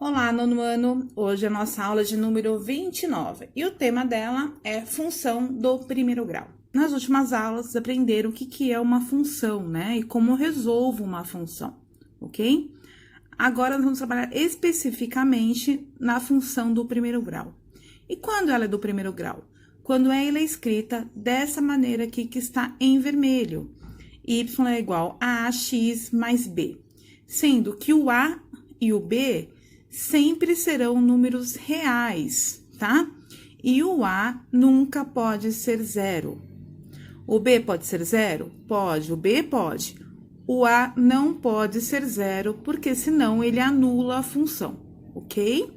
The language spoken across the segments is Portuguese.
Olá, nono ano! Hoje é a nossa aula de número 29 e o tema dela é função do primeiro grau. Nas últimas aulas, aprenderam o que é uma função, né? E como eu resolvo uma função, ok? Agora, nós vamos trabalhar especificamente na função do primeiro grau. E quando ela é do primeiro grau? Quando ela é escrita dessa maneira aqui que está em vermelho. Y é igual a AX mais B. Sendo que o A e o B sempre serão números reais, tá? E o A nunca pode ser zero. O B pode ser zero? Pode, o B pode. O A não pode ser zero, porque senão ele anula a função, ok?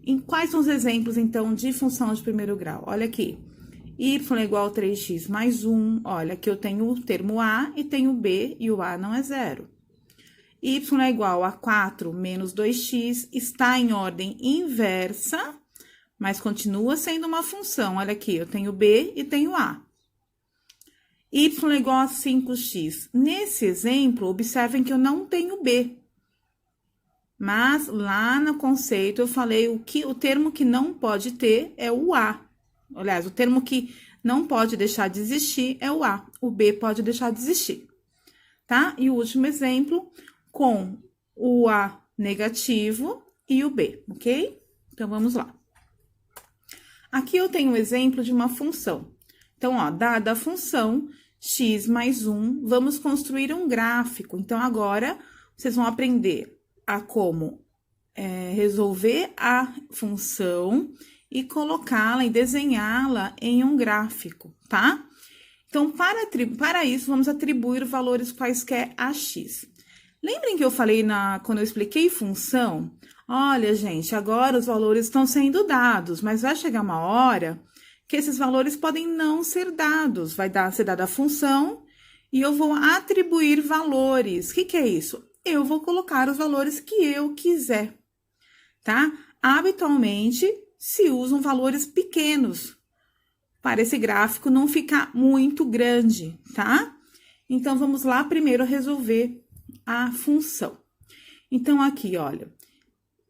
E quais são os exemplos, então, de função de primeiro grau? Olha aqui. Y é igual a 3x mais 1. Olha, aqui eu tenho o termo A e tenho o B, e o A não é zero. Y é igual a 4 menos 2x, está em ordem inversa, mas continua sendo uma função. Olha aqui, eu tenho B e tenho A. Y é igual a 5x. Nesse exemplo, observem que eu não tenho B. Mas lá no conceito eu falei o termo que não pode ter é o A. Aliás, o termo que não pode deixar de existir é o A. O B pode deixar de existir, tá? E o último exemplo, com o A negativo e o B, ok? Então, vamos lá. Aqui eu tenho um exemplo de uma função. Então, ó, dada a função x mais 1, vamos construir um gráfico. Então, agora, vocês vão aprender a como resolver a função e colocá-la e desenhá-la em um gráfico, tá? Então, para isso, vamos atribuir valores quaisquer a x. Lembrem que eu falei quando eu expliquei função? Olha, gente, agora os valores estão sendo dados, mas vai chegar uma hora que esses valores podem não ser dados. Vai ser dada a função e eu vou atribuir valores. O que é isso? Eu vou colocar os valores que eu quiser, tá? Habitualmente, se usam valores pequenos, para esse gráfico não ficar muito grande, tá? Então, vamos lá primeiro resolver a função. Então, aqui, olha,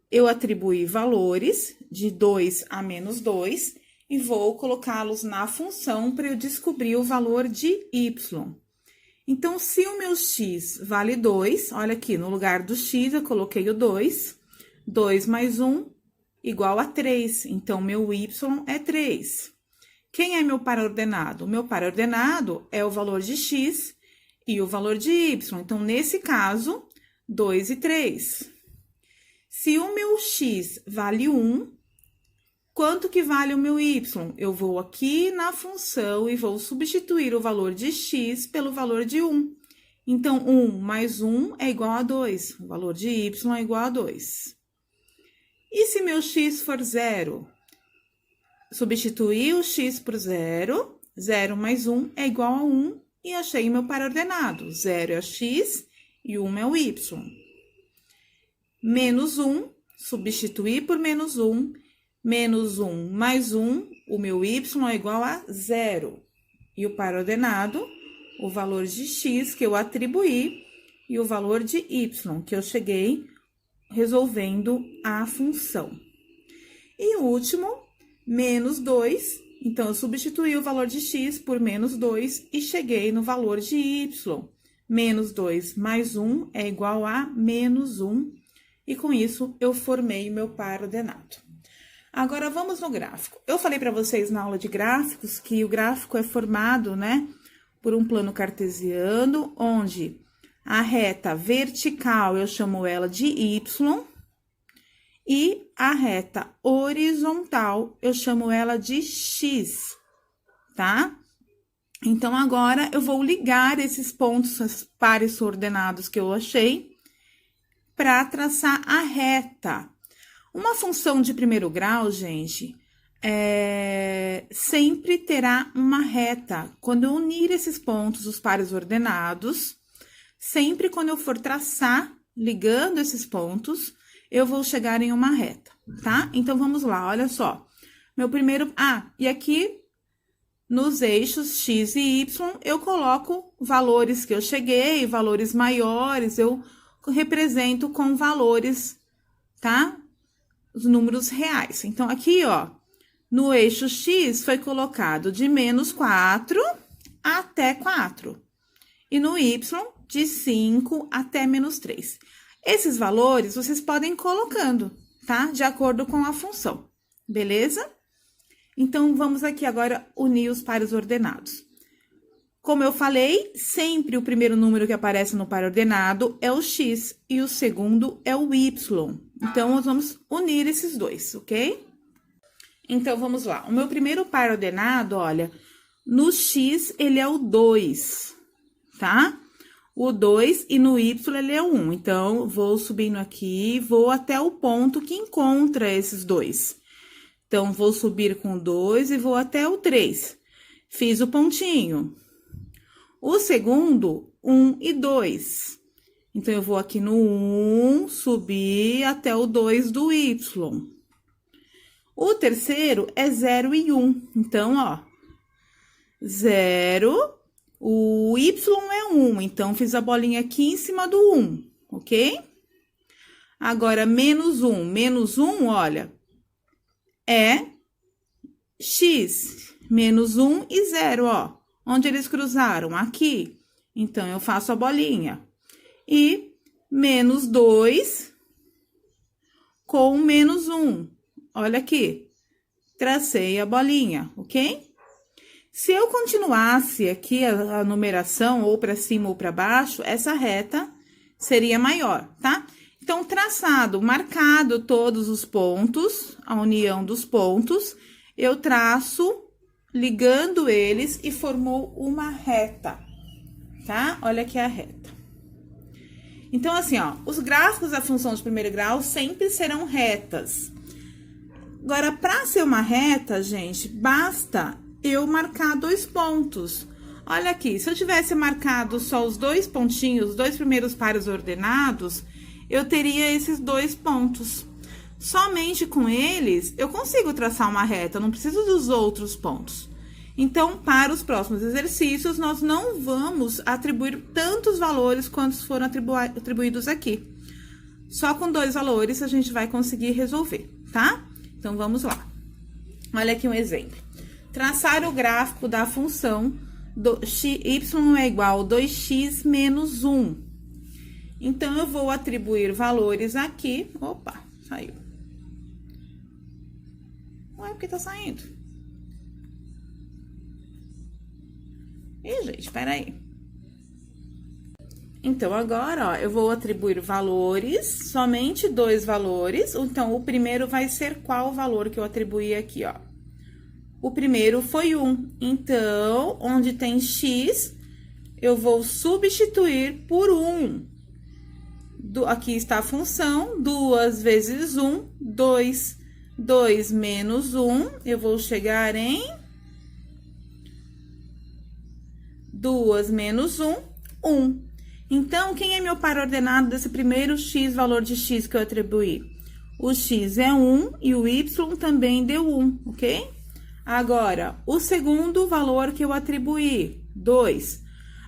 eu atribuí valores de 2 a menos 2 e vou colocá-los na função para eu descobrir o valor de y. Então, se o meu x vale 2, olha aqui, no lugar do x eu coloquei o 2, 2 mais 1 igual a 3, então, meu y é 3. Quem é meu par ordenado? O meu par ordenado é o valor de x e o valor de y. Então, nesse caso, 2 e 3. Se o meu x vale 1, quanto que vale o meu y? Eu vou aqui na função e vou substituir o valor de x pelo valor de 1. Então, 1 mais 1 é igual a 2. O valor de y é igual a 2. E se meu x for 0? Substituir o x por 0. 0 mais 1 é igual a 1. E achei meu par ordenado. 0 é x e 1 é o y. Menos 1, substituir por menos 1. Menos 1 mais 1, o meu y é igual a 0. E o par ordenado, o valor de x que eu atribuí e o valor de y que eu cheguei resolvendo a função. E o último, menos 2. Então, eu substituí o valor de x por menos 2 e cheguei no valor de y. Menos 2 mais 1 é igual a menos 1. E com isso, eu formei meu par ordenado. Agora, vamos no gráfico. Eu falei para vocês na aula de gráficos que o gráfico é formado, né, por um plano cartesiano, onde a reta vertical, eu chamo ela de y, e a reta horizontal, eu chamo ela de x, tá? Então, agora, eu vou ligar esses pontos, os pares ordenados que eu achei, para traçar a reta. Uma função de primeiro grau, gente, sempre terá uma reta. Quando eu unir esses pontos, os pares ordenados, sempre quando eu for traçar, ligando esses pontos, eu vou chegar em uma reta, tá? Então, vamos lá, olha só. Meu primeiro... e aqui, nos eixos x e y, eu coloco valores que eu cheguei, valores maiores, eu represento com valores, tá? os números reais. Então, aqui, ó, no eixo X foi colocado de menos 4 até 4. E no Y, de 5 até menos 3. Esses valores vocês podem ir colocando, tá? De acordo com a função, beleza? Então, vamos aqui agora unir os pares ordenados. Como eu falei, sempre o primeiro número que aparece no par ordenado é o X e o segundo é o Y. Então, nós vamos unir esses dois, ok? Então, vamos lá. O meu primeiro par ordenado, olha, no X ele é o 2, tá? O 2 e no Y ele é o 1. Então, vou subindo aqui, vou até o ponto que encontra esses dois. Então, vou subir com o 2 e vou até o 3. Fiz o pontinho. O segundo, 1 e 2. Então, eu vou aqui no 1, subir até o 2 do Y. O terceiro é 0 e 1. Então, ó, 0, o Y é 1. Então, fiz a bolinha aqui em cima do 1, ok? Agora, menos 1. Menos 1, olha, é X. Menos 1 e 0, ó. Onde eles cruzaram? Aqui. Então, eu faço a bolinha. E menos 2 com menos 1. Olha aqui. Tracei a bolinha, ok? Se eu continuasse aqui a numeração, ou para cima ou para baixo, essa reta seria maior, tá? Então, traçado, marcado todos os pontos, a união dos pontos, eu traço ligando eles e formou uma reta, tá? Olha aqui a reta. Então, assim, ó, os gráficos da função de primeiro grau sempre serão retas. Agora, para ser uma reta, gente, basta eu marcar 2 pontos. Olha aqui, se eu tivesse marcado só os 2 pontinhos, os 2 primeiros pares ordenados, eu teria esses 2 pontos. Somente com eles, eu consigo traçar uma reta, eu não preciso dos outros pontos. Então, para os próximos exercícios, nós não vamos atribuir tantos valores quantos foram atribuídos aqui. Só com 2 valores a gente vai conseguir resolver, tá? Então, vamos lá. Olha aqui um exemplo. Traçar o gráfico da função do y é igual a 2x menos 1. Então, eu vou atribuir valores aqui. Opa, saiu. Ué, por que tá saindo? Ih, gente, peraí. Então, agora, ó, eu vou atribuir valores, somente 2 valores. Então, o primeiro vai ser qual valor que eu atribuí aqui, ó? O primeiro foi 1. Então, onde tem x, eu vou substituir por 1. Aqui está a função, 2 vezes 1, 2. 2 menos 1, eu vou chegar em 2 menos 1, 1. Então, quem é meu par ordenado desse primeiro x, valor de x que eu atribuí? O x é 1 e o y também deu 1, ok? Agora, o segundo valor que eu atribuí, 2.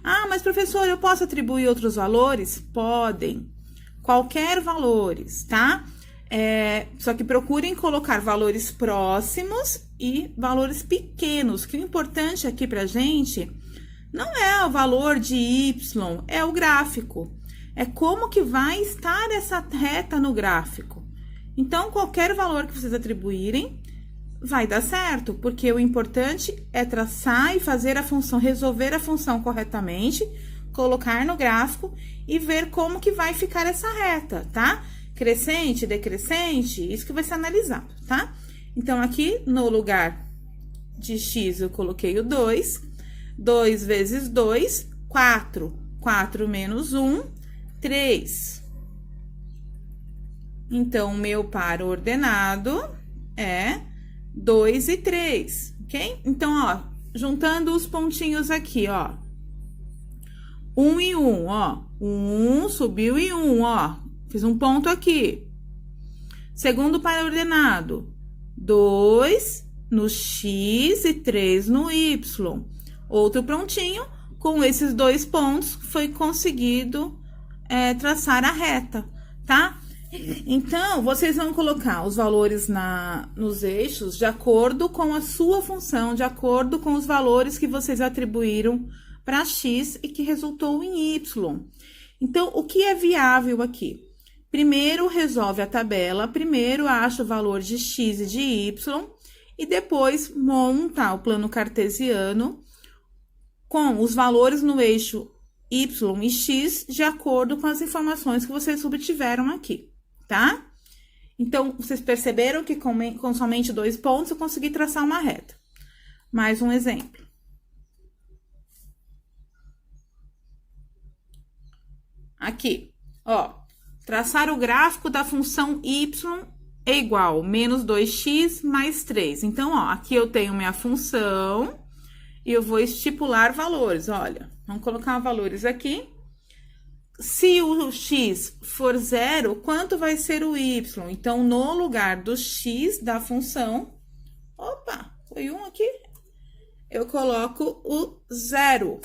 Ah, mas professor, eu posso atribuir outros valores? Podem. Qualquer valores, tá? Só que procurem colocar valores próximos e valores pequenos, que o importante aqui pra gente não é o valor de y, é o gráfico. É como que vai estar essa reta no gráfico. Então, qualquer valor que vocês atribuírem, vai dar certo, porque o importante é traçar e fazer a função, resolver a função corretamente, colocar no gráfico e ver como que vai ficar essa reta, tá? Crescente, decrescente, isso que vai ser analisado, tá? Então, aqui no lugar de x, eu coloquei o 2. 2 vezes 2, 4. 4 menos 1, 3. Então, o meu par ordenado é 2 e 3, ok? Então, ó, juntando os pontinhos aqui, ó. 1 e 1, ó. 1 subiu e 1, ó. Fiz um ponto aqui. Segundo par ordenado, 2 no x e 3 no y. Outro pontinho, com esses 2 pontos, foi conseguido traçar a reta, tá? Então, vocês vão colocar os valores nos eixos de acordo com a sua função, de acordo com os valores que vocês atribuíram para x e que resultou em y. Então, o que é viável aqui? Primeiro, resolve a tabela, primeiro acha o valor de x e de y, e depois monta o plano cartesiano com os valores no eixo y e x de acordo com as informações que vocês obtiveram aqui, tá? Então, vocês perceberam que com somente 2 pontos eu consegui traçar uma reta. Mais um exemplo. Aqui, ó, traçar o gráfico da função y é igual a menos 2x mais 3. Então, ó, aqui eu tenho minha função e eu vou estipular valores, olha. Vamos colocar valores aqui. Se o x for 0, quanto vai ser o y? Então, no lugar do x da função... Opa, foi 1 aqui. Eu coloco o 0,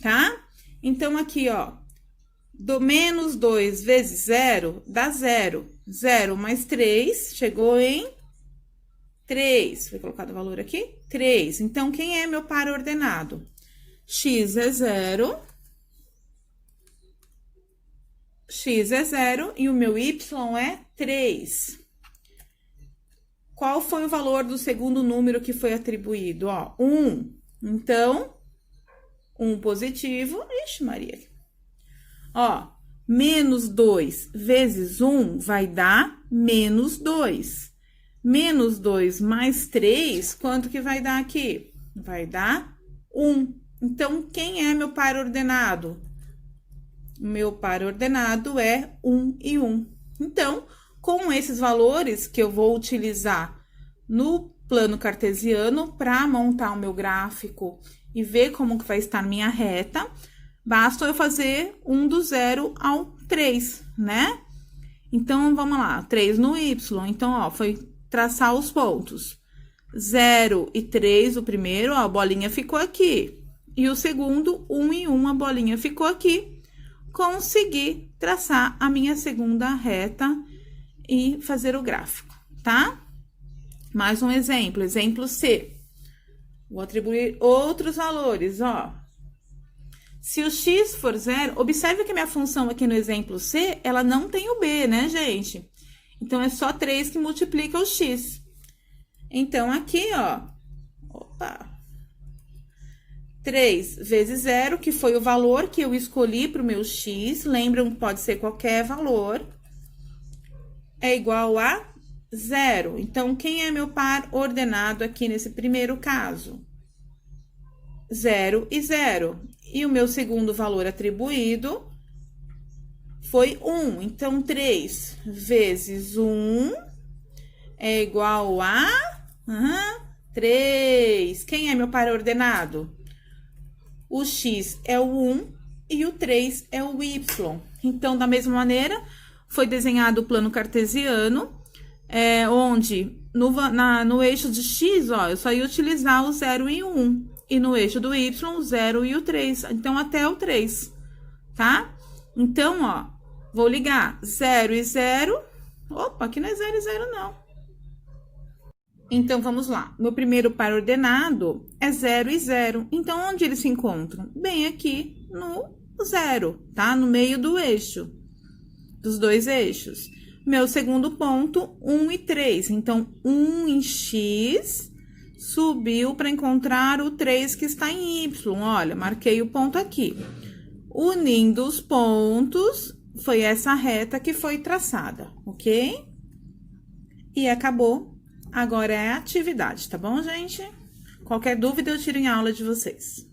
tá? Então, aqui, ó, do menos 2 vezes 0 dá 0. 0 mais 3, chegou em 3. Foi colocado o valor aqui? 3. Então, quem é meu par ordenado? X é 0. X é 0 e o meu y é 3. Qual foi o valor do segundo número que foi atribuído? Ó, 1. Então, 1 positivo. Ixi, Maria. Ó, menos 2 vezes 1 vai dar menos 2. Menos 2 mais 3, quanto que vai dar aqui? Vai dar 1. Então, quem é meu par ordenado? Meu par ordenado é 1 e 1. Então, com esses valores que eu vou utilizar no plano cartesiano para montar o meu gráfico e ver como que vai estar minha reta, basta eu fazer do 0 ao 3, né? Então, vamos lá, 3 no y. Então, ó, foi traçar os pontos. 0 e 3, o primeiro, ó, a bolinha ficou aqui. E o segundo, 1 e 1, a bolinha ficou aqui. Consegui traçar a minha segunda reta e fazer o gráfico, tá? Mais um exemplo, exemplo C. Vou atribuir outros valores, ó. Se o x for 0, observe que a minha função aqui no exemplo C, ela não tem o b, né, gente? Então, é só 3 que multiplica o x. Então, aqui, ó, opa, 3 vezes 0, que foi o valor que eu escolhi para o meu x, lembram que pode ser qualquer valor, é igual a 0. Então, quem é meu par ordenado aqui nesse primeiro caso? 0 e 0. E o meu segundo valor atribuído foi 1. Então, 3 vezes 1 é igual a 3. Quem é meu par ordenado? O x é o 1 e o 3 é o y. Então, da mesma maneira, foi desenhado o plano cartesiano, onde no eixo de x, ó, eu só ia utilizar o 0 e o 1. E no eixo do y, o 0 e o 3. Então, até o 3, tá? Então, ó, vou ligar 0 e 0. Opa, aqui não é 0 e 0, não. Então, vamos lá. Meu primeiro par ordenado é 0 e 0. Então, onde eles se encontram? Bem aqui no 0, tá? No meio do eixo, dos dois eixos. Meu segundo ponto, 1 e 3. Então, 1 em x subiu para encontrar o 3 que está em y. Olha, marquei o ponto aqui. Unindo os pontos, foi essa reta que foi traçada, ok? E acabou. Agora é a atividade, tá bom, gente? Qualquer dúvida eu tiro em aula de vocês.